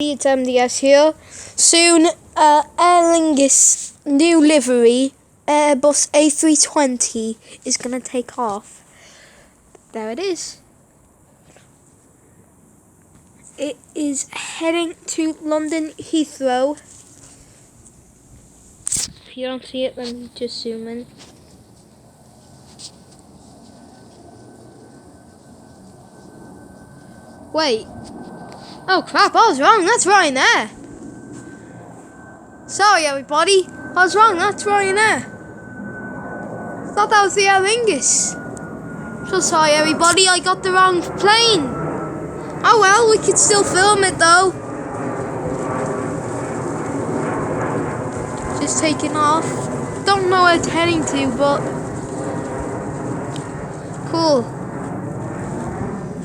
It's MDS here. Soon, Aer Lingus new livery, Airbus A320 is going to take off. There it is. It is heading to London Heathrow. If you don't see it, let me just zoom in. Wait. Oh crap, I was wrong, that's Ryanair. Sorry everybody, I was wrong, that's Ryanair. Thought that was the Aer Lingus. So sorry everybody, I got the wrong plane. Oh well, we could still film it though. Just taking off. Don't know where it's heading to, but cool.